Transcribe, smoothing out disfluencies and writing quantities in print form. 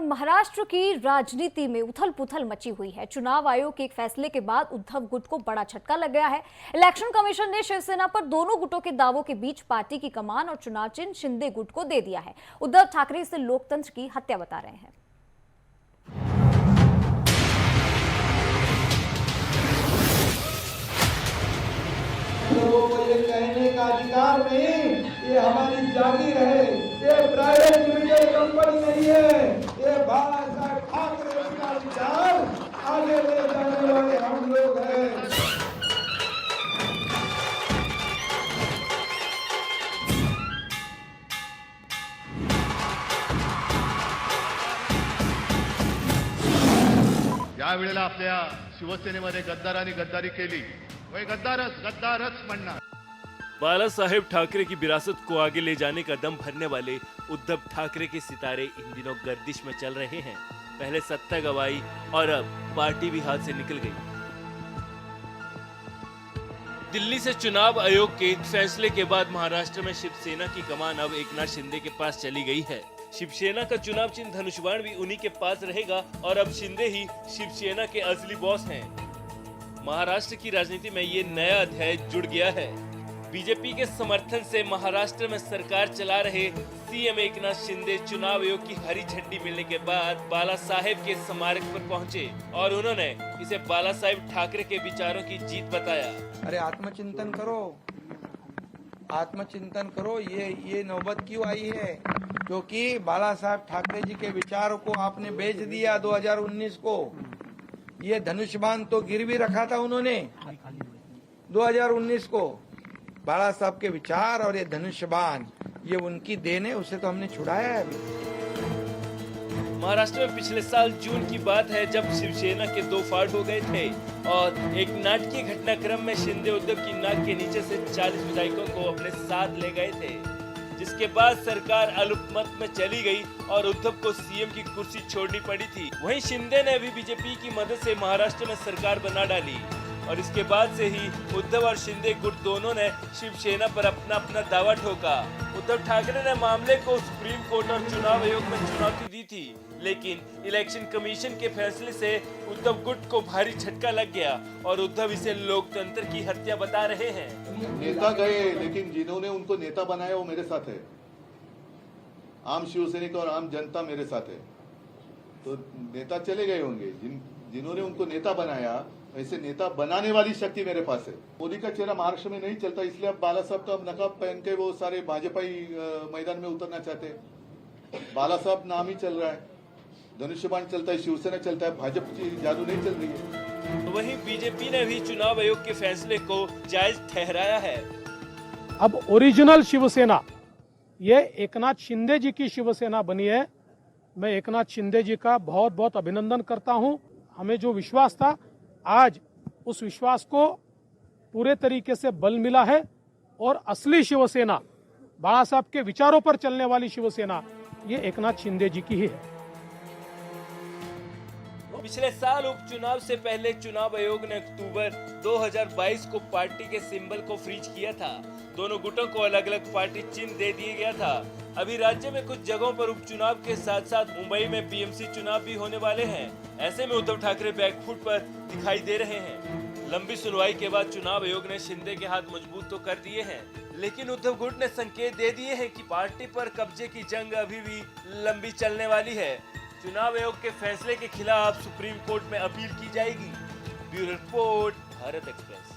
महाराष्ट्र की राजनीति में उथल-पुथल मची हुई है। चुनाव आयोग के एक फैसले के बाद उद्धव गुट को बड़ा झटका लग गया है। इलेक्शन कमीशन ने शिवसेना पर दोनों गुटों के दावों के बीच पार्टी की कमान और चुनाव चिन्ह शिंदे गुट को दे दिया है। उद्धव ठाकरे इसे लोकतंत्र की हत्या बता रहे हैं। लोगों को ये कहने का अधिकार नहीं, ये हमारी जागीर है, ये प्राइवेट लिमिटेड कंपनी नहीं है, ये बाला साहब ठाकरे का विचार आगे ले जाने वाले हम लोग हैं। ज्या वेळेला आपल्या शिवसेनेमध्ये गद्दारांनी गद्दारी केली, वही गद्दारच म्हणणार। बालासाहेब ठाकरे की विरासत को आगे ले जाने का दम भरने वाले उद्धव ठाकरे के सितारे इन दिनों गर्दिश में चल रहे हैं। पहले सत्ता गवाई और अब पार्टी भी हाथ से निकल गई। दिल्ली से चुनाव आयोग के फैसले के बाद महाराष्ट्र में शिवसेना की कमान अब एकनाथ शिंदे के पास चली गई है। शिवसेना का चुनाव चिन्ह धनुष बाण भी उन्हीं के पास रहेगा और अब शिंदे ही शिवसेना के असली बॉस हैं। महाराष्ट्र की राजनीति में ये नया अध्याय जुड़ गया है। बीजेपी के समर्थन से महाराष्ट्र में सरकार चला रहे सीएम एकनाथ शिंदे चुनाव आयोग की हरी झंडी मिलने के बाद बाला साहेब के स्मारक पर पहुंचे और उन्होंने इसे बाला साहेब ठाकरे के विचारों की जीत बताया। अरे आत्मचिंतन करो, ये नौबत क्यों आई है? क्योंकि बाला साहेब ठाकरे जी के विचारों को आपने बेच दिया 2019 को। ये धनुष बाण तो गिरवी रखा था उन्होंने 2019 को। बाला साहब के विचार और ये धनुष बाण, ये उनकी देन है, उसे तो हमने छुड़ाया है अभी। महाराष्ट्र में पिछले साल जून की बात है जब शिवसेना के दो फाड़ हो गए थे और एक नाटकीय घटनाक्रम में शिंदे उद्धव की नाक के नीचे से 40 विधायकों को अपने साथ ले गए थे, जिसके बाद सरकार अल्पमत में चली गई और उद्धव को सीएम की कुर्सी छोड़नी पड़ी थी। वहीं शिंदे ने भी बीजेपी की मदद से महाराष्ट्र में सरकार बना डाली और इसके बाद से ही उद्धव और शिंदे गुट दोनों ने शिवसेना पर अपना अपना दावा ठोका। उद्धव ठाकरे ने मामले को सुप्रीम कोर्ट और चुनाव आयोग में चुनौती दी थी, लेकिन इलेक्शन कमीशन के फैसले से उद्धव गुट को भारी झटका लग गया और उद्धव इसे लोकतंत्र की हत्या बता रहे हैं। नेता गए, लेकिन जिन्होंने उनको नेता बनाया वो मेरे साथ है। आम शिवसैनिक और आम जनता मेरे साथ है। तो नेता चले गए होंगे, जिन्होंने उनको नेता बनाया, ऐसे नेता बनाने वाली शक्ति मेरे पास है। मोदी का चेहरा महाराष्ट्र में नहीं चलता, इसलिए अब बाला साहब तो अब नकाब पहन के वो सारे भाजपाई मैदान में उतरना चाहते हैं। बाला साहब नाम ही चल रहा है, धनुष्यबाण चलता है, शिवसेना चलता है, भाजपा की जादू नहीं चल रही है। तो वहीं बीजेपी ने भी चुनाव आयोग के फैसले को जायज ठहराया है। अब ओरिजिनल शिवसेना ये एकनाथ शिंदे जी की शिवसेना बनी है। मैं एकनाथ शिंदे जी का बहुत बहुत अभिनंदन करता हूं। हमें जो विश्वास था, आज उस विश्वास को पूरे तरीके से बल मिला है और असली शिवसेना, बाला साहब के विचारों पर चलने वाली शिवसेना, ये एकनाथ शिंदे जी की ही है। पिछले साल उपचुनाव से पहले चुनाव आयोग ने अक्टूबर 2022 को पार्टी के सिंबल को फ्रीज किया था। दोनों गुटों को अलग अलग पार्टी चिन्ह दे दिया गया था। अभी राज्य में कुछ जगहों पर उपचुनाव के साथ साथ मुंबई में बीएमसी चुनाव भी होने वाले हैं। ऐसे में उद्धव ठाकरे बैकफुट पर दिखाई दे रहे हैं। लंबी सुनवाई के बाद चुनाव आयोग ने शिंदे के हाथ मजबूत तो कर दिए हैं, लेकिन उद्धव गुट ने संकेत दे दिए हैं कि पार्टी पर कब्जे की जंग अभी भी लंबी चलने वाली है। चुनाव आयोग के फैसले के खिलाफ सुप्रीम कोर्ट में अपील की जाएगी। Bureau report, Bharat express.